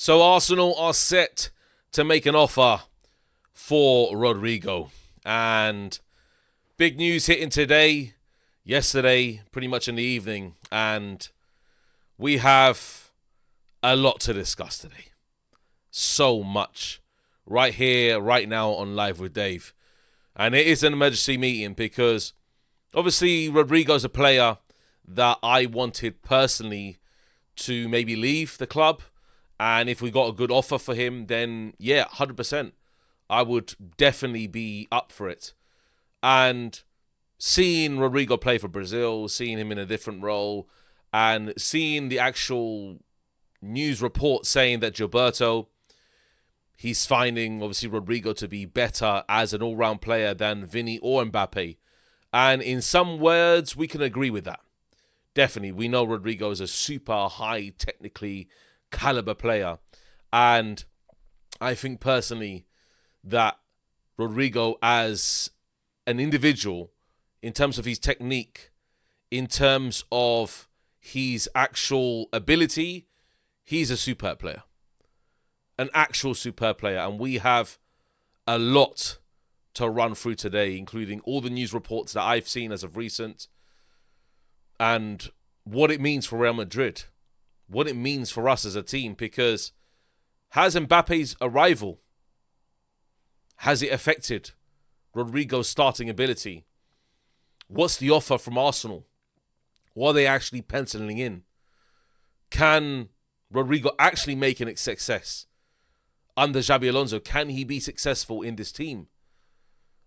So Arsenal are set to make an offer for Rodrygo. And big news hitting today, yesterday, pretty much in the evening. And we have a lot to discuss today. So much. Right here, right now on Live with Dave. And it is an emergency meeting because obviously Rodrygo's a player that I wanted personally to maybe leave the club. And if we got a good offer for him, then yeah, 100%. I would definitely be up for it. And seeing Rodrygo play for Brazil, seeing him in a different role, and seeing the actual news report saying that Gilberto, he's finding obviously Rodrygo to be better as an all-round player than Vini or Mbappé. And in some words, we can agree with that. Definitely, we know Rodrygo is a super high technically caliber player. And I think personally that Rodrygo as an individual, in terms of his technique, in terms of his actual ability, he's a superb player. An actual superb player. And we have a lot to run through today, including all the news reports that I've seen as of recent and what it means for Real Madrid, what it means for us as a team, because has Mbappe's arrival, has it affected Rodrygo's starting ability? What's the offer from Arsenal? What are they actually penciling in? Can Rodrygo actually make a success under Xabi Alonso? Can he be successful in this team?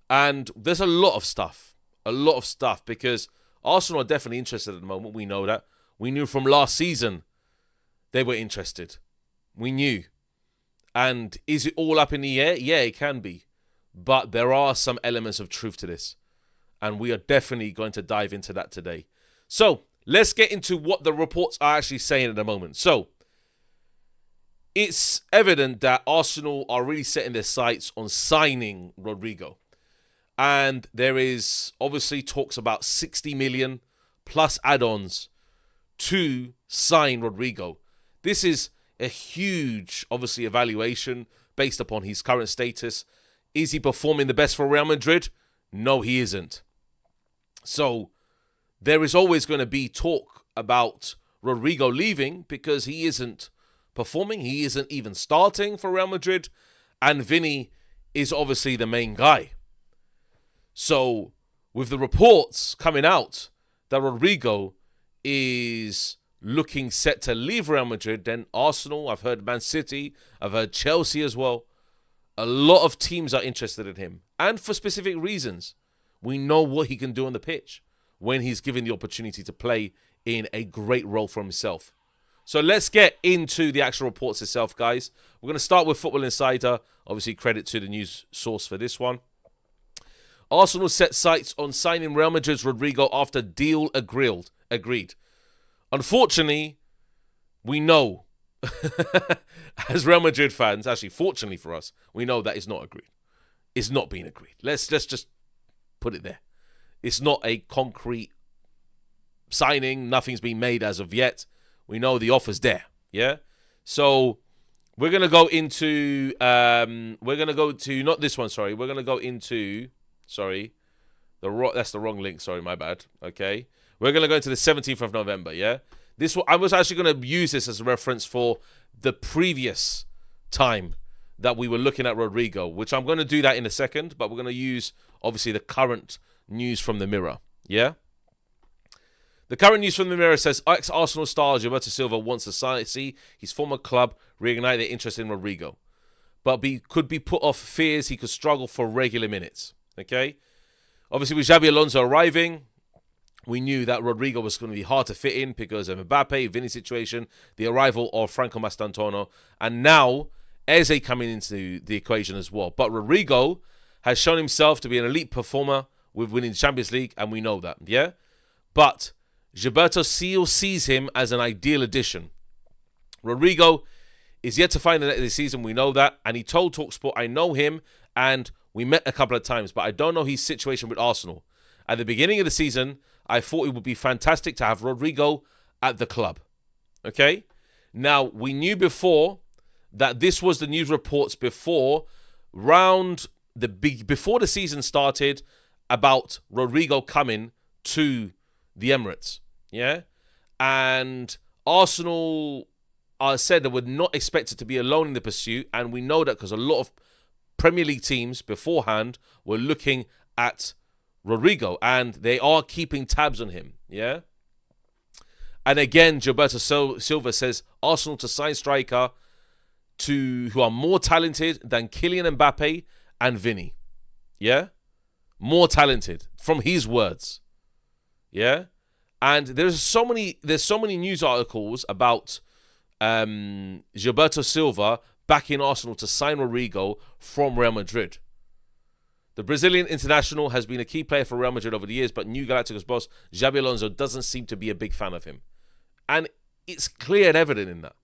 And there's a lot of stuff, because Arsenal are definitely interested at the moment. We know that. We knew from last season they were interested. We knew. And is it all up in the air? Yeah, it can be. But there are some elements of truth to this. And we are definitely going to dive into that today. So, let's get into what the reports are actually saying at the moment. So, it's evident that Arsenal are really setting their sights on signing Rodrygo. And there is obviously talks about 60 million plus add-ons to sign Rodrygo. This is a huge, obviously, evaluation based upon his current status. Is he performing the best for Real Madrid? No, he isn't. So there is always going to be talk about Rodrygo leaving because he isn't performing. He isn't even starting for Real Madrid. And Vini is obviously the main guy. So with the reports coming out that Rodrygo is looking set to leave Real Madrid, then Arsenal, I've heard Man City, I've heard Chelsea as well. A lot of teams are interested in him. And for specific reasons. We know what he can do on the pitch when he's given the opportunity to play in a great role for himself. So let's get into the actual reports itself, guys. We're going to start with Football Insider. Obviously, credit to the news source for this one. Arsenal set sights on signing Real Madrid's Rodrygo after deal agreed. Unfortunately, we know, as Real Madrid fans, actually, fortunately for us, we know that it's not agreed. It's not being agreed. Let's just put it there. It's not a concrete signing. Nothing's been made as of yet. We know the offer's there. Yeah. So we're gonna go into not this one. Sorry, we're gonna go into that's the wrong link. Sorry, my bad. Okay, we're gonna go into the 17th of November. Yeah. This I was actually gonna use this as a reference for the previous time that we were looking at Rodrygo, which I'm going to do that in a second, but we're going to use, obviously, the current news from the Mirror, yeah? The current news from the Mirror says, ex-Arsenal star Gilberto Silva wants to see his former club reignite their interest in Rodrygo, but could be put off fears he could struggle for regular minutes, okay? Obviously, with Xabi Alonso arriving, we knew that Rodrygo was going to be hard to fit in because of Mbappé, Vini situation, the arrival of Franco Mastantuono, and now Eze coming into the equation as well. But Rodrygo has shown himself to be an elite performer with winning the Champions League, and we know that, yeah? But Gilberto still sees him as an ideal addition. Rodrygo is yet to find the net this season, we know that, and he told TalkSport, I know him, and we met a couple of times, but I don't know his situation with Arsenal. At the beginning of the season, I thought it would be fantastic to have Rodrygo at the club. Okay? Now, we knew before that this was the news reports before the season started about Rodrygo coming to the Emirates. Yeah, and Arsenal said they were not expected to be alone in the pursuit, and we know that because a lot of Premier League teams beforehand were looking at Rodrygo, and they are keeping tabs on him. Yeah. And again, Gilberto Silva says Arsenal to sign striker who are more talented than Kylian Mbappé and Vinny. Yeah? More talented, from his words. Yeah? And there's so many news articles about Gilberto Silva backing Arsenal to sign Rodrygo from Real Madrid. The Brazilian international has been a key player for Real Madrid over the years, but new Galacticos boss Xabi Alonso doesn't seem to be a big fan of him. And it's clear and evident in that.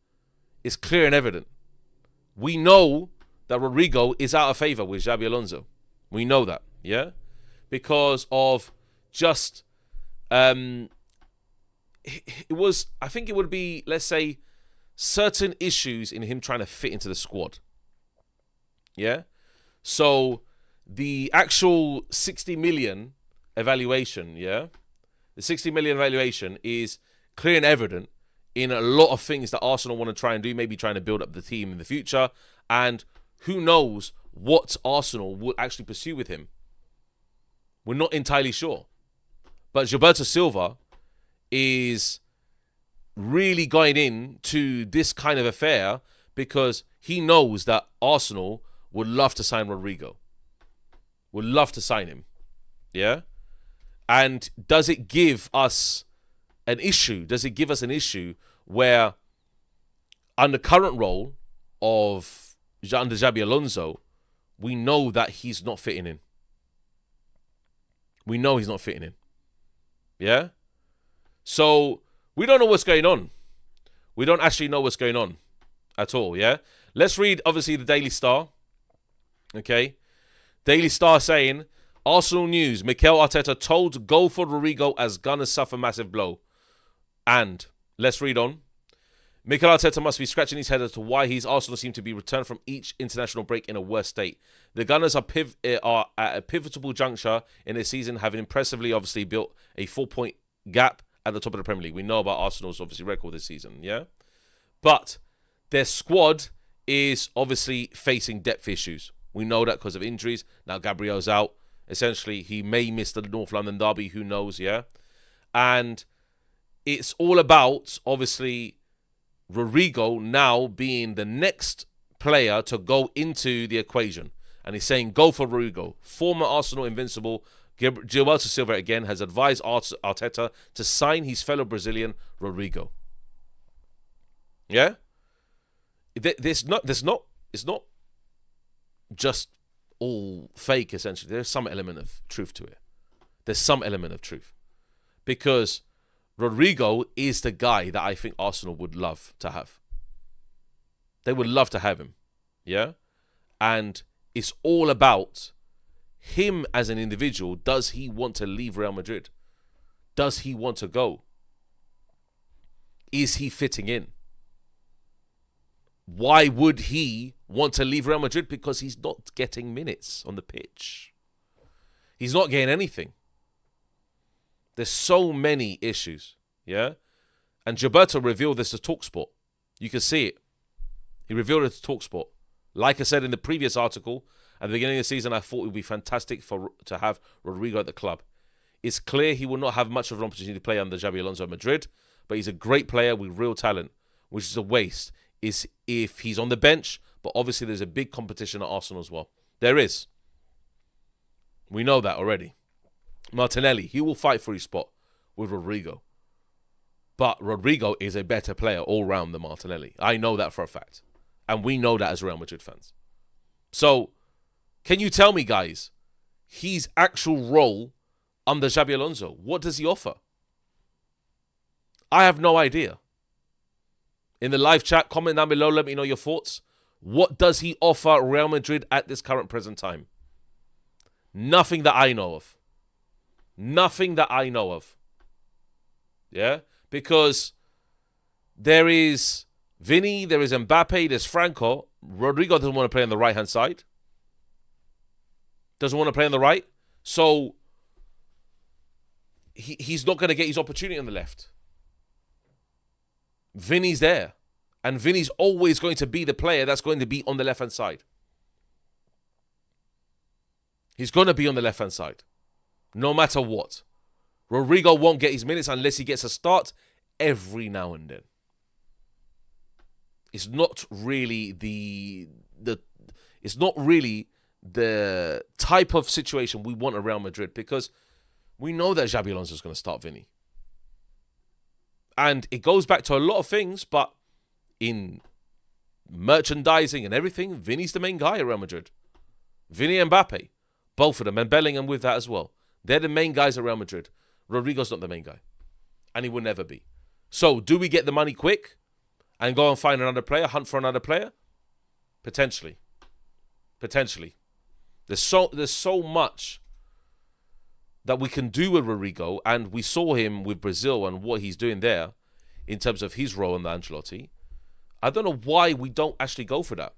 It's clear and evident. We know that Rodrygo is out of favour with Xabi Alonso. We know that, yeah? Because of just... I think it would be, let's say, certain issues in him trying to fit into the squad. Yeah? So, the actual 60 million evaluation, yeah? The 60 million evaluation is clear and evident in a lot of things that Arsenal want to try and do, maybe trying to build up the team in the future, and who knows what Arsenal will actually pursue with him. We're not entirely sure. But Gilberto Silva is really going into this kind of affair because he knows that Arsenal would love to sign Rodrygo. Would love to sign him. Yeah? And does it give us an issue? Does it give us an issue where under current role of under Xabi Alonso, we know that he's not fitting in. We know he's not fitting in. Yeah? So, we don't know what's going on. We don't actually know what's going on at all, yeah? Let's read, obviously, the Daily Star. Okay? Daily Star saying, Arsenal news, Mikel Arteta told go for Rodrygo as Gunners suffer massive blow. And, let's read on. Mikel Arteta must be scratching his head as to why his Arsenal seem to be returned from each international break in a worse state. The Gunners are at a pivotal juncture in their season, having impressively, obviously, built a 4-point gap at the top of the Premier League. We know about Arsenal's, obviously, record this season, yeah? But their squad is obviously facing depth issues. We know that because of injuries. Now Gabriel's out. Essentially, he may miss the North London derby. Who knows, yeah? And it's all about, obviously, Rodrygo now being the next player to go into the equation. And he's saying, go for Rodrygo. Former Arsenal invincible Gilberto Silva again has advised Arteta to sign his fellow Brazilian Rodrygo. Yeah? It's not just all fake, essentially. There's some element of truth to it. There's some element of truth. Because Rodrygo is the guy that I think Arsenal would love to have. They would love to have him. Yeah? And it's all about him as an individual. Does he want to leave Real Madrid? Does he want to go? Is he fitting in? Why would he want to leave Real Madrid? Because he's not getting minutes on the pitch. He's not getting anything. There's so many issues, yeah? And Gilberto revealed this to TalkSport. You can see it. He revealed it to TalkSport. Like I said in the previous article, at the beginning of the season, I thought it would be fantastic to have Rodrygo at the club. It's clear he will not have much of an opportunity to play under Xabi Alonso at Madrid, but he's a great player with real talent, which is a waste, is if he's on the bench, but obviously there's a big competition at Arsenal as well. There is. We know that already. Martinelli, he will fight for his spot with Rodrygo. But Rodrygo is a better player all round than Martinelli. I know that for a fact. And we know that as Real Madrid fans. So, can you tell me, guys, his actual role under Xabi Alonso, what does he offer? I have no idea. In the live chat, comment down below, let me know your thoughts. What does he offer Real Madrid at this current present time? Nothing that I know of. Nothing that I know of. Yeah? Because there is Vinny, there is Mbappé, there's Franco. Rodrygo doesn't want to play on the right-hand side. Doesn't want to play on the right. So he's not going to get his opportunity on the left. Vinny's there. And Vinny's always going to be the player that's going to be on the left-hand side. He's going to be on the left-hand side. No matter what. Rodrygo won't get his minutes unless he gets a start every now and then. It's not really the type of situation we want at Real Madrid, because we know that Xabi Alonso is going to start Vinny. And it goes back to a lot of things, but in merchandising and everything, Vinny's the main guy at Real Madrid. Vinny and Mbappe, both of them, and Bellingham with that as well. They're the main guys at Real Madrid. Rodrygo's not the main guy. And he will never be. So, do we get the money quick and go and find another player, hunt for another player? Potentially. There's so much that we can do with Rodrygo, and we saw him with Brazil and what he's doing there in terms of his role in the Ancelotti. I don't know why we don't actually go for that.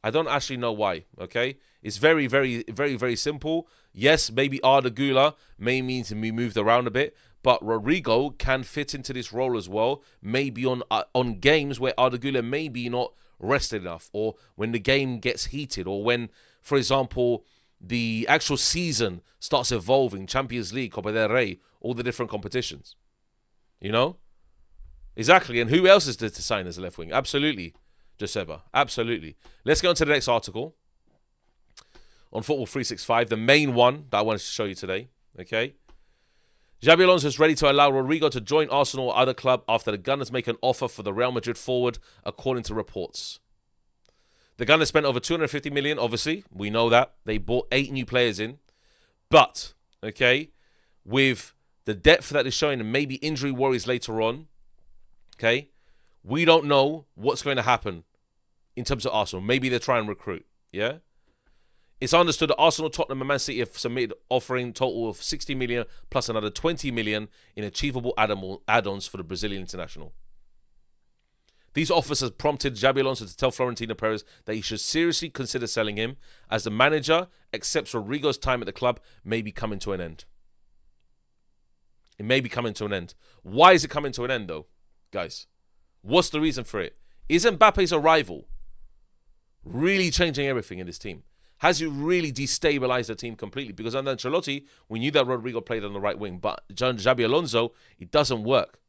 I don't actually know why, okay? It's very, very, very, very simple. Yes, maybe Arda Güler may mean to be moved around a bit, but Rodrygo can fit into this role as well. Maybe on games where Arda Güler may be not rested enough, or when the game gets heated, or when, for example, the actual season starts evolving, Champions League, Copa del Rey, all the different competitions. You know? Exactly. And who else is there to sign as a left wing? Absolutely, Joseba. Absolutely. Let's go on to the next article on Football 365, the main one that I wanted to show you today. Okay? Xabi Alonso is ready to allow Rodrygo to join Arsenal or other club after the Gunners make an offer for the Real Madrid forward, according to reports. The Gunners spent over 250 million, obviously. We know that. They bought 8 new players in. But, okay, with the depth that they're showing and maybe injury worries later on, okay, we don't know what's going to happen in terms of Arsenal. Maybe they're trying to recruit, yeah? It's understood that Arsenal, Tottenham and Man City have submitted offering total of 60 million plus another 20 million in achievable add-ons for the Brazilian international. These offers have prompted Xabi Alonso to tell Florentino Perez that he should seriously consider selling him, as the manager accepts Rodrygo's time at the club may be coming to an end. It may be coming to an end. Why is it coming to an end, though, guys? What's the reason for it? Is Mbappe's arrival really changing everything in this team? Has he really destabilized the team completely? Because under Ancelotti, we knew that Rodrygo played on the right wing, but Xabi Alonso, it doesn't work.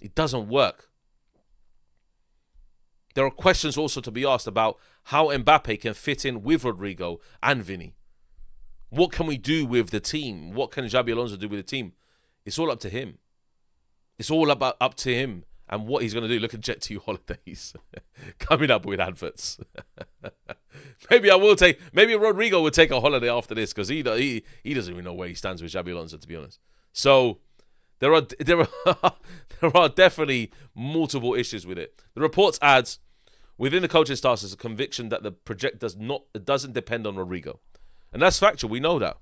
It doesn't work. There are questions also to be asked about how Mbappe can fit in with Rodrygo and Vinny. What can we do with the team? What can Xabi Alonso do with the team? It's all up to him. It's all up to him and what he's going to do. Look at Jet2 Holidays coming up with adverts. Maybe Rodrygo will take a holiday after this, because he doesn't even know where he stands with Xabi Alonso, to be honest. So there are definitely multiple issues with it. The reports adds, within the coaching staff is a conviction that the project doesn't depend on Rodrygo. And that's factual. We know that.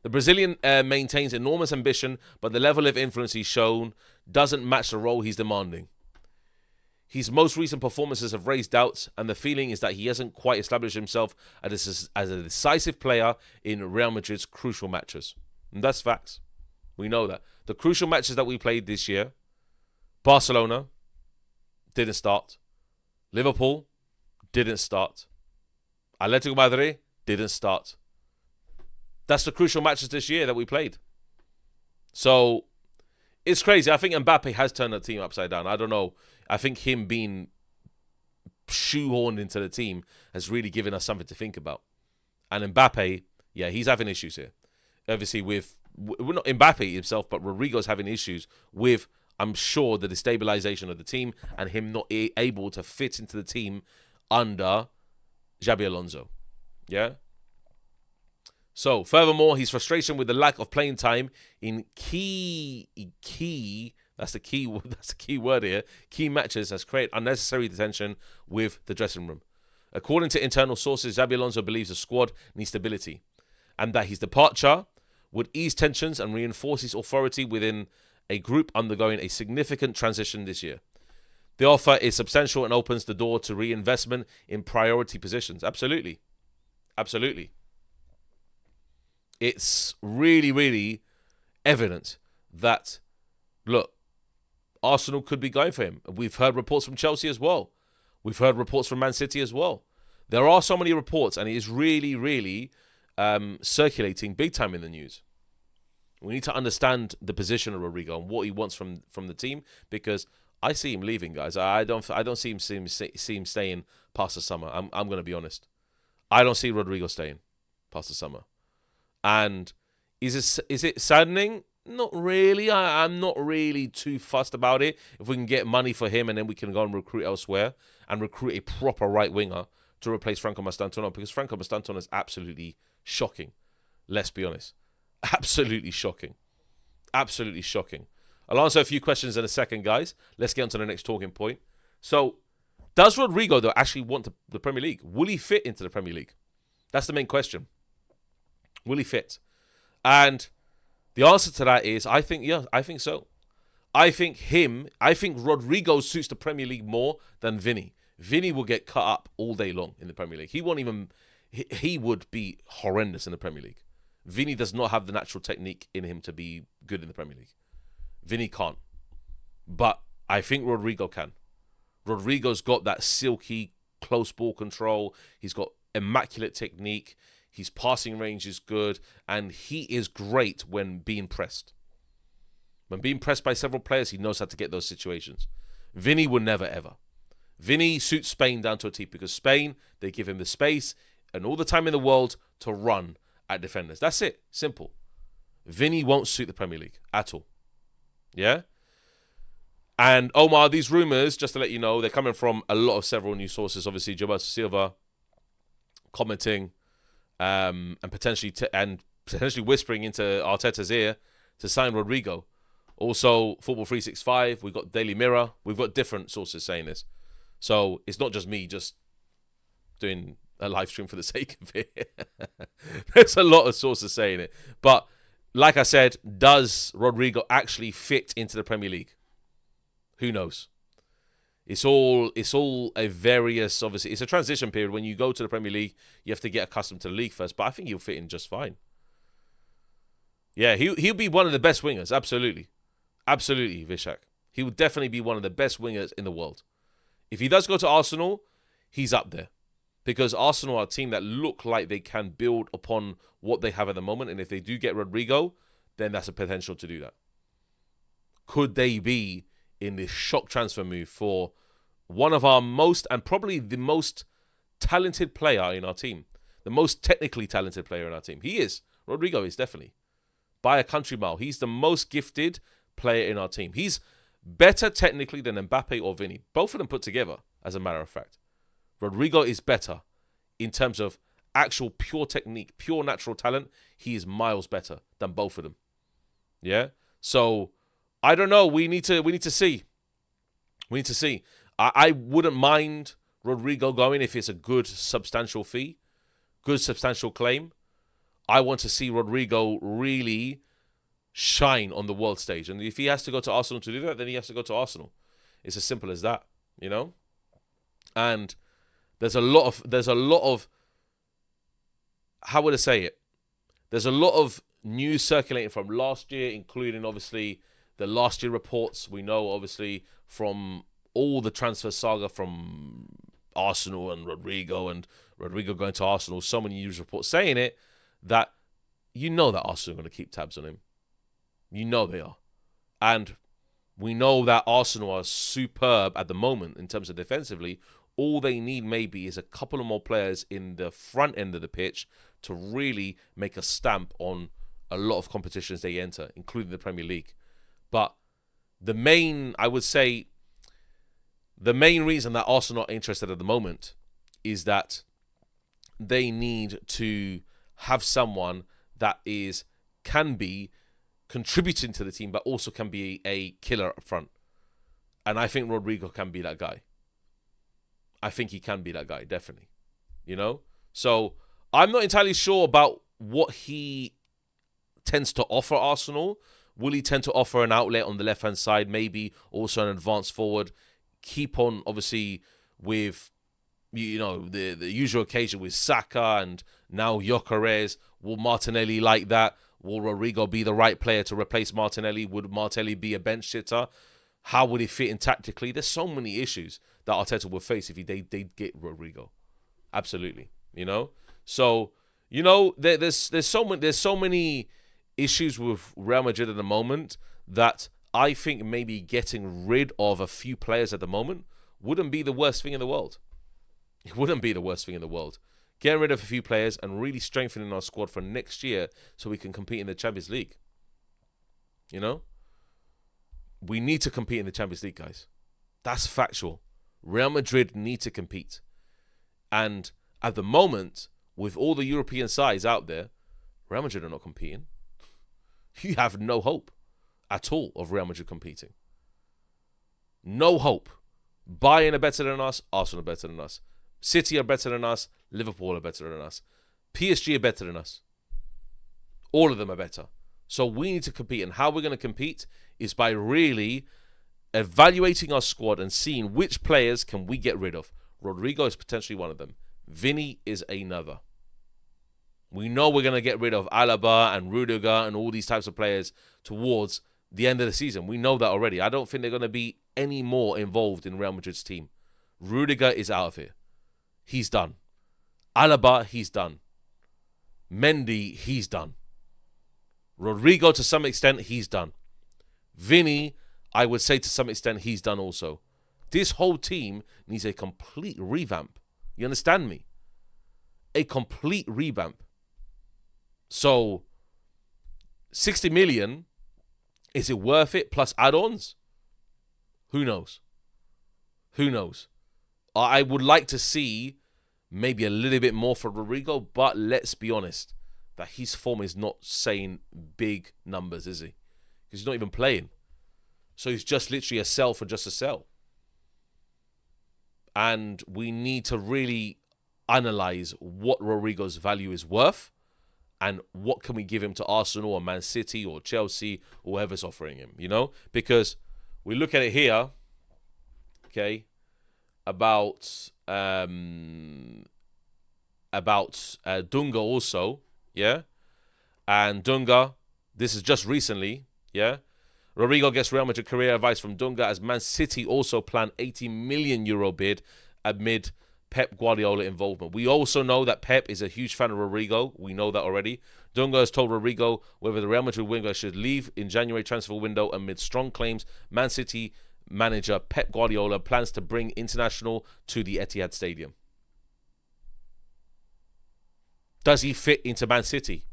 The Brazilian maintains enormous ambition, but the level of influence he's shown doesn't match the role he's demanding. His most recent performances have raised doubts, and the feeling is that he hasn't quite established himself as a decisive player in Real Madrid's crucial matches. And that's facts. We know that. The crucial matches that we played this year, Barcelona didn't start. Liverpool didn't start. Atletico Madrid didn't start. That's the crucial matches this year that we played. So, it's crazy. I think Mbappe has turned the team upside down. I don't know. I think him being shoehorned into the team has really given us something to think about. And Mbappe, yeah, he's having issues here. Obviously, not Mbappe himself, but Rodrygo's having issues with, I'm sure, the destabilization of the team and him not able to fit into the team under Xabi Alonso. Yeah? So, furthermore, his frustration with the lack of playing time in key that's the key word here, key matches has created unnecessary tension with the dressing room. According to internal sources, Xabi Alonso believes the squad needs stability, and that his departure would ease tensions and reinforce his authority within a group undergoing a significant transition this year. The offer is substantial and opens the door to reinvestment in priority positions. Absolutely. Absolutely. It's really, really evident that, look, Arsenal could be going for him. We've heard reports from Chelsea as well. We've heard reports from Man City as well. There are so many reports, and it is really, really circulating big time in the news. We need to understand the position of Rodrygo and what he wants from the team, because I see him leaving, guys. I don't see him staying past the summer. I'm going to be honest. I don't see Rodrygo staying past the summer. And is it saddening? Not really. I'm not really too fussed about it. If we can get money for him and then we can go and recruit elsewhere and recruit a proper right winger to replace Franco Mastantuono, because Franco Mastantuono is absolutely shocking. Let's be honest. Absolutely shocking. Absolutely shocking. I'll answer a few questions in a second, guys. Let's get on to the next talking point. So, does Rodrygo, though, actually want the Premier League? Will he fit into the Premier League? That's the main question. Will he fit? And the answer to that is, I think so. I think Rodrygo suits the Premier League more than Vinny. Vinny will get cut up all day long in the Premier League. He would be horrendous in the Premier League. Vinny does not have the natural technique in him to be good in the Premier League. Vinny can't. But I think Rodrygo can. Rodrygo's got that silky, close ball control. He's got immaculate technique. His passing range is good. And he is great when being pressed. When being pressed by several players, he knows how to get those situations. Vinny would never, ever. Vinny suits Spain down to a T, because Spain, they give him the space and all the time in the world to run at defenders. That's it. Simple. Vinny won't suit the Premier League at all. Yeah? And Omar, these rumours, just to let you know, they're coming from several news sources. Obviously, Gilberto Silva commenting and potentially whispering into Arteta's ear to sign Rodrygo. Also, Football 365, we've got Daily Mirror. We've got different sources saying this. So it's not just me just doing a live stream for the sake of it. There's a lot of sources saying it. But like I said, does Rodrygo actually fit into the Premier League? Who knows? It's all a various, obviously, it's a transition period. When you go to the Premier League, you have to get accustomed to the league first. But I think he'll fit in just fine. Yeah, he'll be one of the best wingers. Absolutely. Absolutely, Vishak. He will definitely be one of the best wingers in the world. If he does go to Arsenal, he's up there. Because Arsenal are a team that look like they can build upon what they have at the moment. And if they do get Rodrygo, then that's a potential to do that. Could they be in this shock transfer move for one of our most, and probably the most talented player in our team? The most technically talented player in our team. He is. Rodrygo is definitely. By a country mile. He's the most gifted player in our team. He's better technically than Mbappé or Vinny. Both of them put together, as a matter of fact. Rodrygo is better in terms of actual pure technique, pure natural talent. He is miles better than both of them. Yeah? So, I don't know. We need to see. We need to see. I wouldn't mind Rodrygo going if it's a good substantial fee, good substantial claim. I want to see Rodrygo really shine on the world stage. And if he has to go to Arsenal to do that, then he has to go to Arsenal. It's as simple as that, you know? And there's a lot of how would I say it? There's a lot of news circulating from last year, including obviously the last year reports. We know obviously from all the transfer saga from Arsenal and Rodrygo going to Arsenal, so many news reports saying it, that you know that Arsenal are going to keep tabs on him. You know they are. And we know that Arsenal are superb at the moment in terms of defensively. All they need maybe is a couple of more players in the front end of the pitch to really make a stamp on a lot of competitions they enter, including the Premier League. But the main reason that Arsenal are interested at the moment is that they need to have someone that can be contributing to the team, but also can be a killer up front. And I think Rodrygo can be that guy. I think he can be that guy, definitely. You know? So, I'm not entirely sure about what he tends to offer Arsenal, Will he tend to offer an outlet on the left-hand side, maybe also an advanced forward? Keep on, obviously, with, the usual occasion with Saka and now Gyökeres. Will Martinelli like that? Will Rodrygo be the right player to replace Martinelli? Would Martinelli be a bench sitter? How would he fit in tactically? There's so many issues that Arteta would face if they get Rodrygo. Absolutely, So, there's so many issues with Real Madrid at the moment that I think maybe getting rid of a few players at the moment wouldn't be the worst thing in the world. It wouldn't be the worst thing in the world. Getting rid of a few players and really strengthening our squad for next year so we can compete in the Champions League. We need to compete in the Champions League, guys. That's factual. Real Madrid need to compete. And at the moment, with all the European sides out there, Real Madrid are not competing. You have no hope at all of Real Madrid competing. No hope. Bayern are better than us. Arsenal are better than us. City are better than us. Liverpool are better than us. PSG are better than us. All of them are better. So we need to compete. And how we're going to compete is by really evaluating our squad and seeing which players can we get rid of. Rodrygo is potentially one of them. Vinny is another. We know we're going to get rid of Alaba and Rodrygo and all these types of players towards the end of the season. We know that already. I don't think they're going to be any more involved in Real Madrid's team. Rodrygo is out of here. He's done. Alaba, he's done. Mendy, he's done. Rodrygo, to some extent, he's done. Vinny, I would say to some extent, he's done also. This whole team needs a complete revamp. You understand me? A complete revamp. So, 60 million, is it worth it plus add-ons? Who knows? Who knows? I would like to see maybe a little bit more for Rodrygo, but let's be honest, that his form is not saying big numbers, is he? Because he's not even playing. So he's just literally a sell for just a sell. And we need to really analyze what Rodrygo's value is worth and what can we give him to Arsenal or Man City or Chelsea or whoever's offering him, Because we look at it here, okay, about Dunga also, yeah? And Dunga, this is just recently, yeah? Rodrygo gets Real Madrid career advice from Dunga as Man City also plan 80 million euro bid amid Pep Guardiola involvement. We also know that Pep is a huge fan of Rodrygo. We know that already. Dunga has told Rodrygo whether the Real Madrid winger should leave in January transfer window amid strong claims Man City manager Pep Guardiola plans to bring international to the Etihad Stadium. Does he fit into Man City?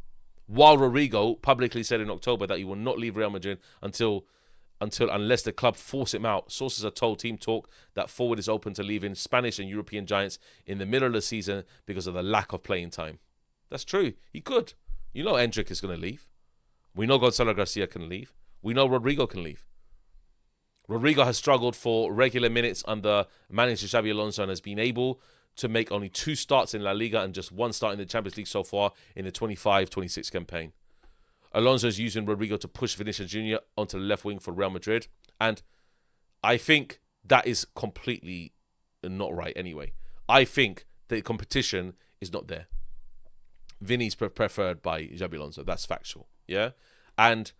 While Rodrygo publicly said in October that he will not leave Real Madrid unless the club force him out. Sources have told Team Talk that forward is open to leaving Spanish and European giants in the middle of the season because of the lack of playing time. That's true. He could. Endrick is going to leave. We know Gonzalo Garcia can leave. We know Rodrygo can leave. Rodrygo has struggled for regular minutes under manager Xabi Alonso and has been able to make only 2 starts in La Liga and just 1 start in the Champions League so far in the 25-26 campaign. Alonso is using Rodrygo to push Vinicius Jr. onto the left wing for Real Madrid. And I think that is completely not right anyway. I think the competition is not there. Vinny's preferred by Xabi Alonso. That's factual. Yeah? And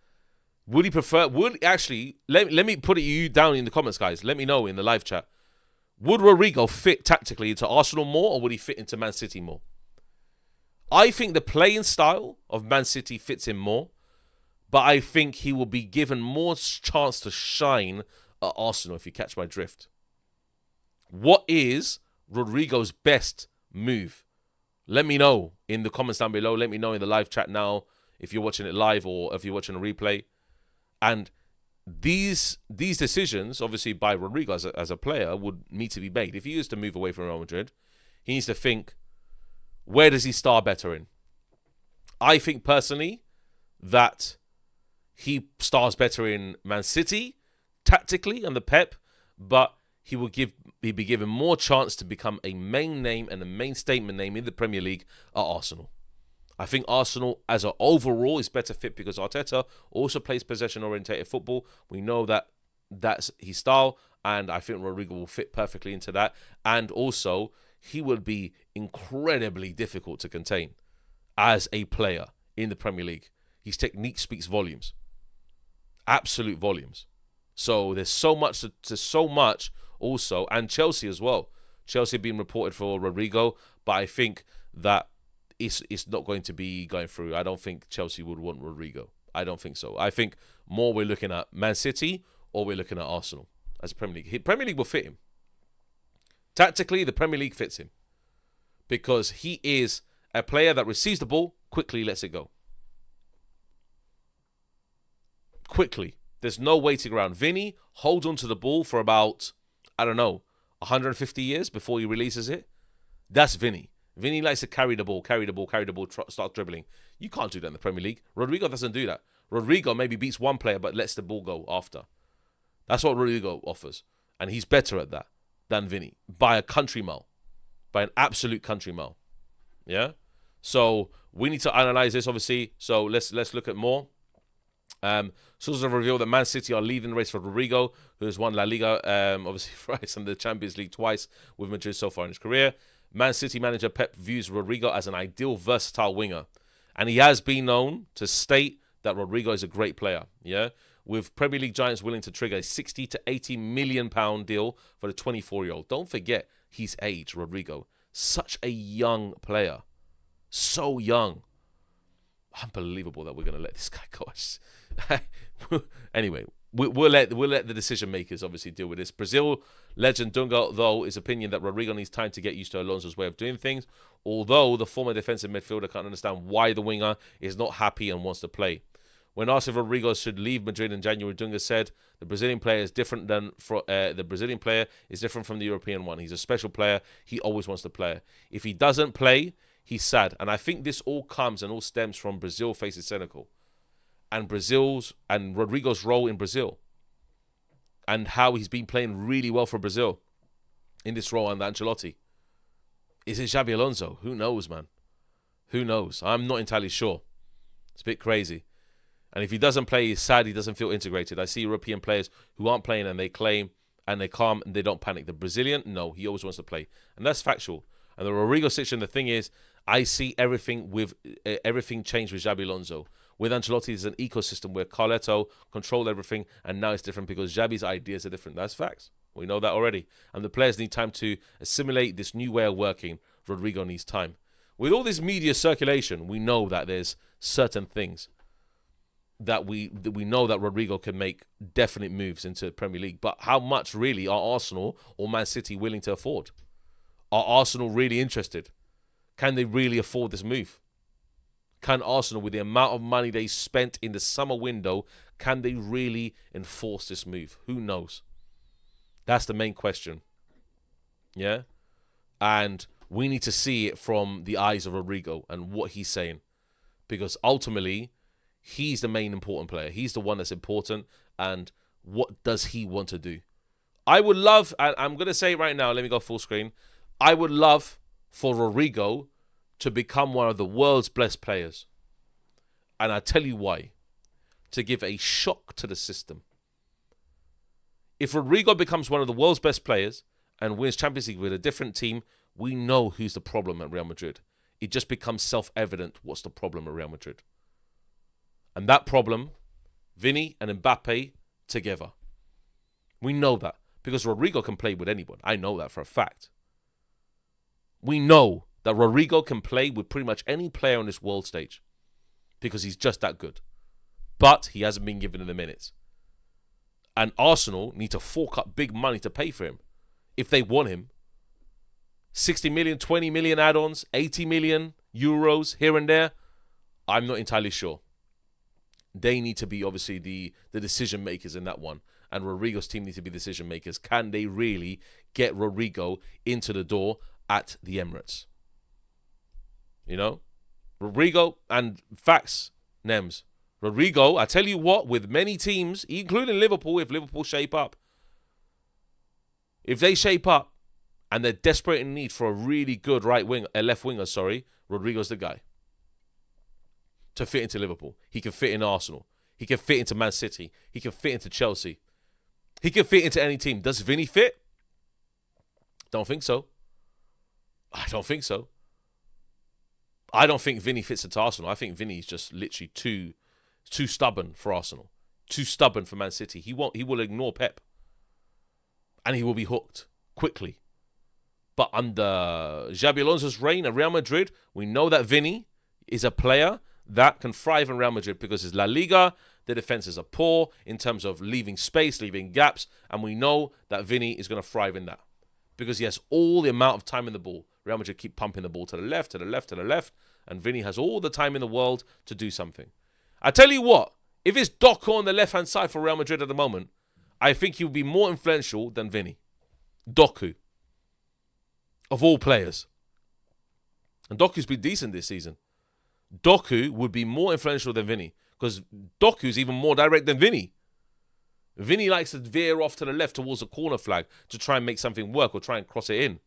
would he prefer... Let me put you down in the comments, guys. Let me know in the live chat. Would Rodrygo fit tactically into Arsenal more or would he fit into Man City more? I think the playing style of Man City fits him more, but I think he will be given more chance to shine at Arsenal, if you catch my drift. What is Rodrygo's best move? Let me know in the comments down below. Let me know in the live chat now if you're watching it live or if you're watching a replay. And these decisions, obviously by Rodrygo as a player, would need to be made. If he is to move away from Real Madrid, he needs to think, where does he star better in? I think personally that he stars better in Man City, tactically, and the Pep, but he'd be given more chance to become a main name and a main statement name in the Premier League at Arsenal. I think Arsenal as an overall is better fit because Arteta also plays possession-orientated football. We know that that's his style, and I think Rodrygo will fit perfectly into that. And also, he would be incredibly difficult to contain as a player in the Premier League. His technique speaks volumes. Absolute volumes. So there's so much also, and Chelsea as well. Chelsea being reported for Rodrygo, but I think that it's not going to be going through. I don't think Chelsea would want Rodrygo. I don't think so. I think more we're looking at Man City or we're looking at Arsenal as a Premier League. Premier League will fit him. Tactically, the Premier League fits him because he is a player that receives the ball, quickly lets it go. Quickly. There's no waiting around. Vinny holds onto the ball for about, 150 years before he releases it. That's Vinny. Vinny likes to carry the ball, start dribbling. You can't do that in the Premier League. Rodrygo doesn't do that. Rodrygo maybe beats one player but lets the ball go after. That's what Rodrygo offers. And he's better at that than Vinny. By a country mile. By an absolute country mile. Yeah? So we need to analyze this, obviously. So let's look at more. Sources have revealed that Man City are leading the race for Rodrygo, who has won La Liga, obviously thrice, and the Champions League twice with Madrid so far in his career. Man City manager Pep views Rodrygo as an ideal, versatile winger. And he has been known to state that Rodrygo is a great player. Yeah, with Premier League giants willing to trigger a 60 to 80 million pound deal for the 24-year-old. Don't forget his age, Rodrygo. Such a young player. So young. Unbelievable that we're going to let this guy go. Anyway, we'll let the decision makers obviously deal with this. Brazil legend Dunga, though, is opinion that Rodrygo needs time to get used to Alonso's way of doing things, although the former defensive midfielder can't understand why the winger is not happy and wants to play. When asked if Rodrygo should leave Madrid in January, Dunga said the Brazilian player is different from the European one. He's a special player. He always wants to play. If he doesn't play, he's sad. And I think this all comes and all stems from Brazil facing Senegal. And Rodrygo's role in Brazil. And how he's been playing really well for Brazil in this role under Ancelotti. Is it Xabi Alonso? Who knows, man? Who knows? I'm not entirely sure. It's a bit crazy. And if he doesn't play, he's sad. He doesn't feel integrated. I see European players who aren't playing and they claim and they calm and they don't panic. The Brazilian, no, he always wants to play. And that's factual. And the Rodrygo situation, the thing is, I see everything change with Xabi Alonso. With Ancelotti, there's an ecosystem where Carleto controlled everything, and now it's different because Xabi's ideas are different. That's facts. We know that already. And the players need time to assimilate this new way of working. Rodrygo needs time. With all this media circulation, we know that there's certain things that we know that Rodrygo can make definite moves into the Premier League. But how much really are Arsenal or Man City willing to afford? Are Arsenal really interested? Can they really afford this move? Can Arsenal, with the amount of money they spent in the summer window, can they really enforce this move? Who knows? That's the main question. Yeah? And we need to see it from the eyes of Rodrygo and what he's saying. Because ultimately, he's the main important player. He's the one that's important. And what does he want to do? I would love, and I'm going to say it right now, let me go full screen. I would love for Rodrygo to become one of the world's best players. And I tell you why. To give a shock to the system. If Rodrygo becomes one of the world's best players and wins Champions League with a different team, we know who's the problem at Real Madrid. It just becomes self-evident what's the problem at Real Madrid. And that problem, Vinny and Mbappé together. We know that. Because Rodrygo can play with anyone. I know that for a fact. We know that Rodrygo can play with pretty much any player on this world stage because he's just that good. But he hasn't been given the minutes. And Arsenal need to fork up big money to pay for him if they want him. 60 million, 20 million add-ons, 80 million euros here and there. I'm not entirely sure. They need to be obviously the decision makers in that one. And Rodrygo's team need to be decision makers. Can they really get Rodrygo into the door at the Emirates? You know? Rodrygo, and facts, Nems. Rodrygo, I tell you what, with many teams, including Liverpool, if Liverpool shape up, if they shape up and they're desperate in need for a really good left winger, Rodrygo's the guy. to fit into Liverpool. He can fit in Arsenal. He can fit into Man City. He can fit into Chelsea. He can fit into any team. Does Vinny fit? Don't think so. I don't think so. I don't think Vinny fits into Arsenal. I think Vinny's just literally too stubborn for Arsenal. Too stubborn for Man City. He will ignore Pep. And he will be hooked quickly. But under Xabi Alonso's reign at Real Madrid, we know that Vinny is a player that can thrive in Real Madrid because it's La Liga, the defenses are poor in terms of leaving space, leaving gaps, and we know that Vinny is going to thrive in that because he has all the amount of time in the ball. Real Madrid keep pumping the ball to the left, to the left, to the left, and Vinny has all the time in the world to do something. I tell you what, if it's Doku on the left-hand side for Real Madrid at the moment, I think he would be more influential than Vinny. Doku. Of all players. And Doku's been decent this season. Doku would be more influential than Vinny because Doku's even more direct than Vinny. Vinny likes to veer off to the left towards a corner flag to try and make something work or try and cross it in.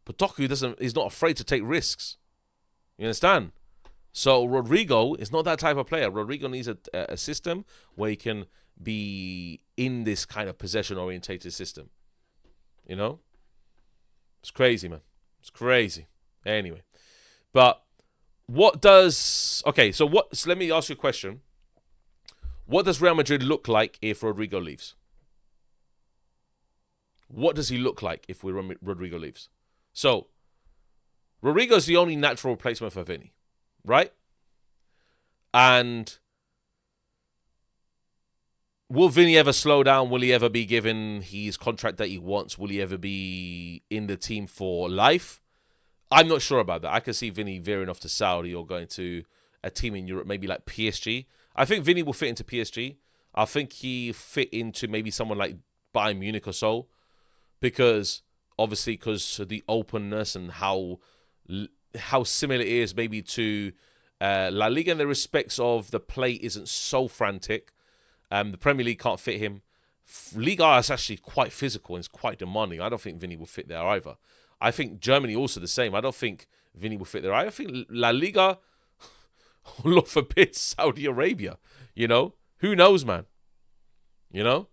But Doku is not afraid to take risks. You understand? So Rodrygo is not that type of player. Rodrygo needs a system where he can be in this kind of possession-orientated system. You know? It's crazy, man. It's crazy. Anyway. But what does... Okay, so let me ask you a question. What does Real Madrid look like if Rodrygo leaves? What does he look like if Rodrygo leaves? So, Rodrygo's the only natural replacement for Vinny, right? And will Vinny ever slow down? Will he ever be given his contract that he wants? Will he ever be in the team for life? I'm not sure about that. I can see Vinny veering off to Saudi or going to a team in Europe, maybe like PSG. I think Vinny will fit into PSG. I think he fit into maybe someone like Bayern Munich or so. Because of the openness and how similar it is maybe to La Liga in the respects of the play isn't so frantic. The Premier League can't fit him. Liga is actually quite physical and it's quite demanding. I don't think Vinny will fit there either. I think Germany also the same. I don't think Vinny will fit there. I think La Liga, Lord forbid, Saudi Arabia. You know? Who knows, man? You know?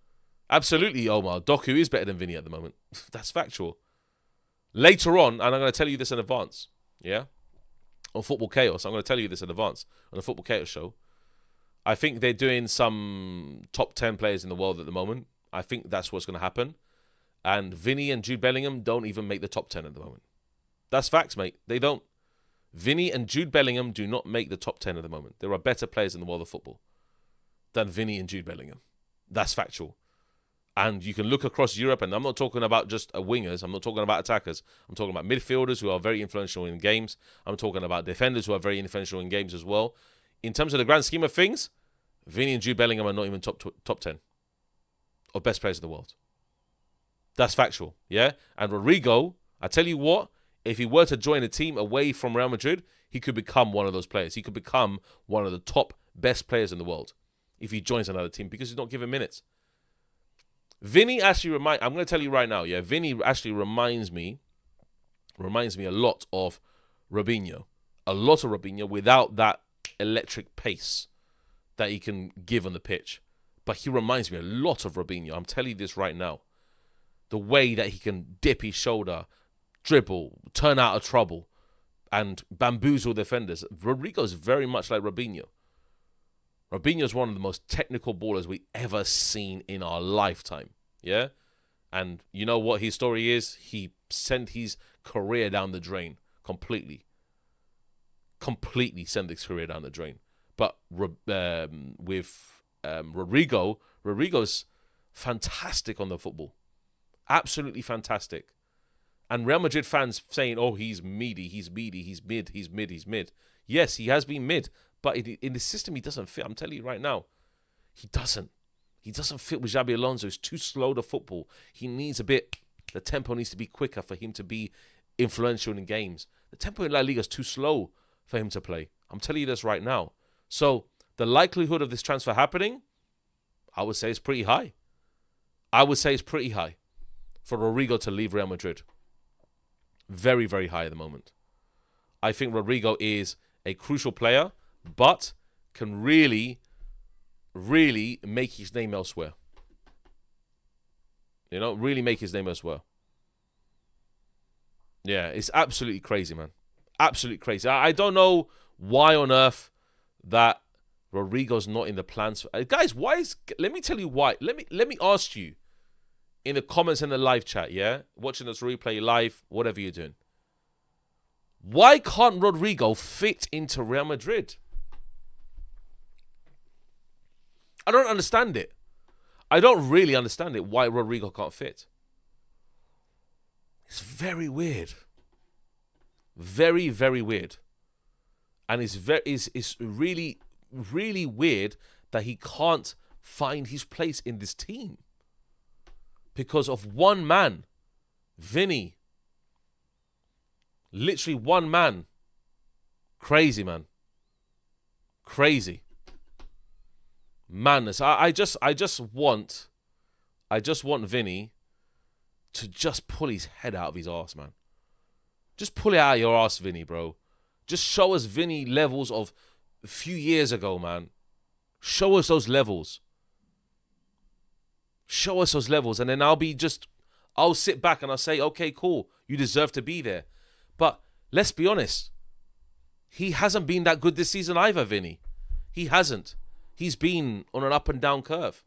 Absolutely, Omar. Doku is better than Vinny at the moment. That's factual. Later on, and I'm going to tell you this in advance, yeah? On Football Chaos, I'm going to tell you this in advance on the Football Chaos show. I think they're doing some top 10 players in the world at the moment. I think that's what's going to happen. And Vinny and Jude Bellingham don't even make the top 10 at the moment. That's facts, mate. They don't. Vinny and Jude Bellingham do not make the top 10 at the moment. There are better players in the world of football than Vinny and Jude Bellingham. That's factual. And you can look across Europe, and I'm not talking about just wingers. I'm not talking about attackers. I'm talking about midfielders who are very influential in games. I'm talking about defenders who are very influential in games as well. In terms of the grand scheme of things, Vinny and Jude Bellingham are not even top 10 of best players in the world. That's factual, yeah? And Rodrygo, I tell you what, if he were to join a team away from Real Madrid, he could become one of those players. He could become one of the top best players in the world if he joins another team because he's not given minutes. Vinny actually I'm going to tell you right now, yeah, Vinny actually reminds me a lot of Robinho. A lot of Robinho without that electric pace that he can give on the pitch. But he reminds me a lot of Robinho. I'm telling you this right now. The way that he can dip his shoulder, dribble, turn out of trouble, and bamboozle defenders. Rodrygo is very much like Robinho. Robinho is one of the most technical ballers we ever seen in our lifetime. Yeah? And you know what his story is? He sent his career down the drain completely. Completely sent his career down the drain. But with Rodrygo, Rodrygo's fantastic on the football. Absolutely fantastic. And Real Madrid fans saying, oh, he's meaty, he's meaty, he's mid. Yes, he has been mid. But in the system, he doesn't fit. I'm telling you right now, he doesn't. He doesn't fit with Xabi Alonso. He's too slow to football. He needs the tempo needs to be quicker for him to be influential in games. The tempo in La Liga is too slow for him to play. I'm telling you this right now. So the likelihood of this transfer happening, I would say is pretty high. I would say it's pretty high for Rodrygo to leave Real Madrid. Very, very high at the moment. I think Rodrygo is a crucial player but can really, really make his name elsewhere. You know, really make his name elsewhere. Yeah, it's absolutely crazy, man. Absolutely crazy. I don't know why on earth that Rodrygo's not in the plans. Guys, why is... Let me tell you why. Let me ask you in the comments and the live chat, yeah? Watching this replay live, whatever you're doing. Why can't Rodrygo fit into Real Madrid? I don't understand it. I don't really understand it, why Rodrygo can't fit. It's very weird. Very, very weird. And it's really, really weird that he can't find his place in this team. Because of one man. Vinny. Literally one man. Crazy, man. Crazy. Madness. I just want Vinny to just pull his head out of his arse, man. Just pull it out of your arse, Vinny, bro. Just show us Vinny levels of a few years ago, man. Show us those levels. Show us those levels. And then I'll sit back and I'll say, okay, cool. You deserve to be there. But let's be honest. He hasn't been that good this season either, Vinny. He hasn't. He's been on an up and down curve.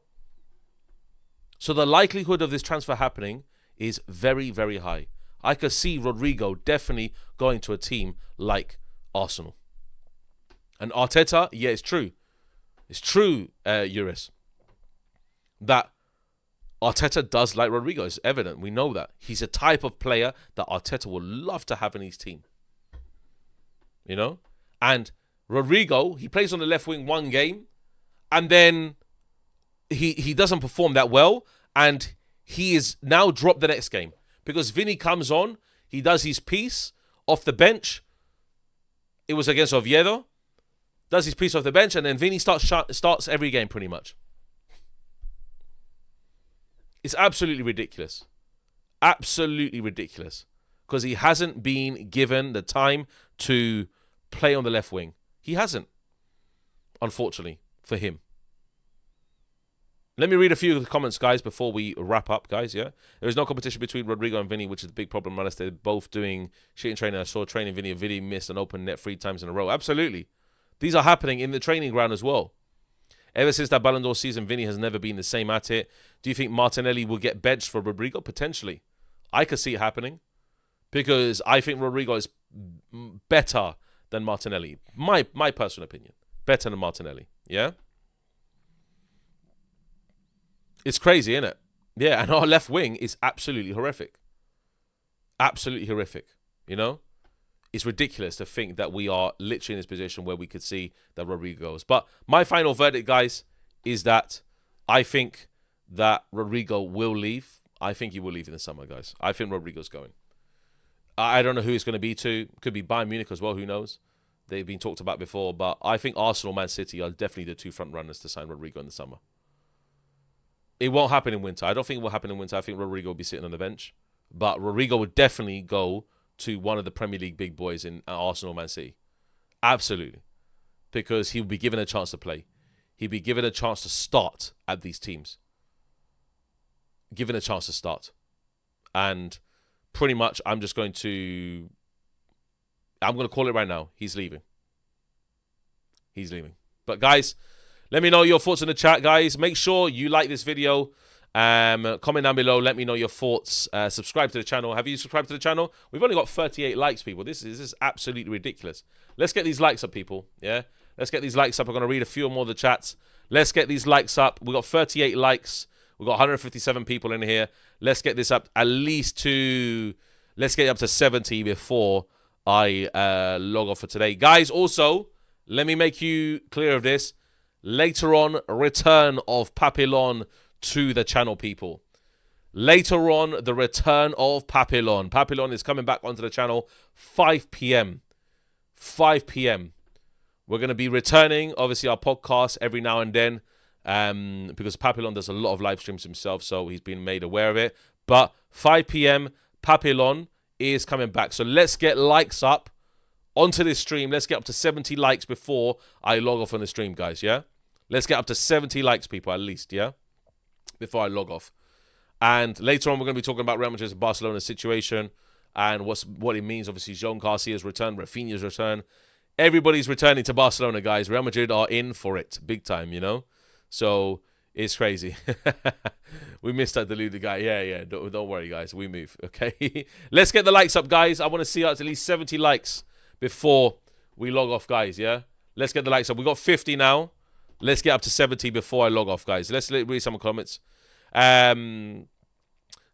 So the likelihood of this transfer happening is very, very high. I could see Rodrygo definitely going to a team like Arsenal. And Arteta, yeah, it's true. It's true, Euris, that Arteta does like Rodrygo. It's evident. We know that. He's a type of player that Arteta would love to have in his team. You know? And Rodrygo, he plays on the left wing one game, and then he doesn't perform that well, and he is now dropped the next game. Because Vinny comes on, he does his piece off the bench. It was against Oviedo. Does his piece off the bench, and then Vinny starts every game pretty much. It's absolutely ridiculous. Absolutely ridiculous. Because he hasn't been given the time to play on the left wing. He hasn't. Unfortunately, for him. Let me read a few of the comments, guys, before we wrap up, guys, yeah? There is no competition between Rodrygo and Vinny, which is the big problem, unless they're both doing shit in training. I saw training Vinny and Vinny missed an open net 3 times in a row. Absolutely. These are happening in the training ground as well. Ever since that Ballon d'Or season, Vinny has never been the same at it. Do you think Martinelli will get benched for Rodrygo? Potentially. I could see it happening. Because I think Rodrygo is better than Martinelli. My personal opinion. Better than Martinelli. Yeah? It's crazy, isn't it? Yeah, and our left wing is absolutely horrific. Absolutely horrific. You know? It's ridiculous to think that we are literally in this position where we could see that Rodrygo goes. But my final verdict, guys, is that I think that Rodrygo will leave. I think he will leave in the summer, guys. I think Rodrygo's going. I don't know who it's going to be to. Could be Bayern Munich as well. Who knows? They've been talked about before. But I think Arsenal, Man City are definitely the 2 front runners to sign Rodrygo in the summer. It won't happen in winter. I don't think it will happen in winter. I think Rodrygo will be sitting on the bench. But Rodrygo would definitely go to one of the Premier League big boys in Arsenal, Man City. Absolutely. Because he will be given a chance to play. He'll be given a chance to start at these teams. Given a chance to start. And pretty much I'm going to call it right now. He's leaving. He's leaving. But guys, let me know your thoughts in the chat, guys. Make sure you like this video. Comment down below. Let me know your thoughts. Subscribe to the channel. Have you subscribed to the channel? We've only got 38 likes, people. This is absolutely ridiculous. Let's get these likes up, people. Yeah? Let's get these likes up. I'm going to read a few more of the chats. Let's get these likes up. We've got 38 likes. We've got 157 people in here. Let's get this up at least to... Let's get it up to 70 before I log off for today. Guys, also, let me make you clear of this. Later on, return of Papillon to the channel, people. Later on, the return of Papillon. Papillon is coming back onto the channel 5 p.m. 5 p.m. We're going to be returning, obviously, our podcast every now and then because Papillon does a lot of live streams himself, so he's been made aware of it. But 5 p.m., Papillon is coming back. So let's get likes up onto this stream. Let's get up to 70 likes before I log off on the stream, guys, yeah? Let's get up to 70 likes, people, at least, yeah? Before I log off. And later on, we're going to be talking about Real Madrid's and Barcelona's situation and what it means. Obviously, Jean Garcia's return, Rafinha's return. Everybody's returning to Barcelona, guys. Real Madrid are in for it big time, you know? So it's crazy. We missed that deluded guy. Yeah. Don't worry, guys. We move, okay? Let's get the likes up, guys. I want to see us at least 70 likes before we log off, guys, yeah? Let's get the likes up. We got 50 now. Let's get up to 70 before I log off, guys. Let's read some comments.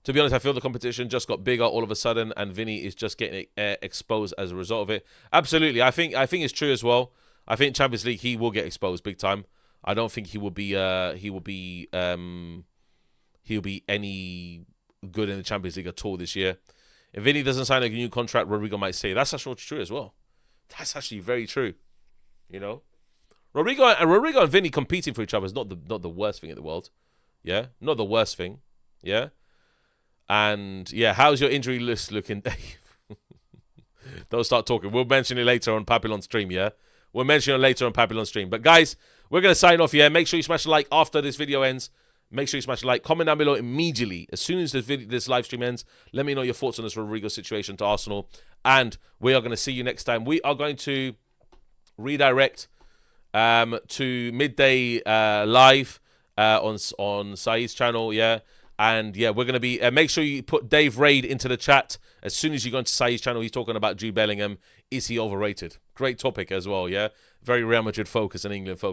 To be honest, I feel the competition just got bigger all of a sudden, and Vinny is just getting exposed as a result of it. Absolutely, I think it's true as well. I think Champions League he will get exposed big time. I don't think he will be any good in the Champions League at all this year. If Vinny doesn't sign a new contract, Rodrygo might say that's actually true as well. That's actually very true. You know, Rodrygo and Vinny competing for each other is not the worst thing in the world. Yeah, not the worst thing. Yeah. And, yeah, how's your injury list looking, Dave? Don't start talking. We'll mention it later on Papillon stream, yeah? We'll mention it later on Papillon stream. But, guys, we're going to sign off, yeah? Make sure you smash a like after this video ends. Make sure you smash a like. Comment down below immediately. As soon as this live stream ends, let me know your thoughts on this Rodrygo situation to Arsenal. And we are going to see you next time. We are going to redirect to midday live on Saeed's channel, yeah? And, yeah, we're going to be... make sure you put Dave Raid into the chat. As soon as you go into Saeed's channel, he's talking about Jude Bellingham. Is he overrated? Great topic as well, yeah? Very Real Madrid focus and England focus.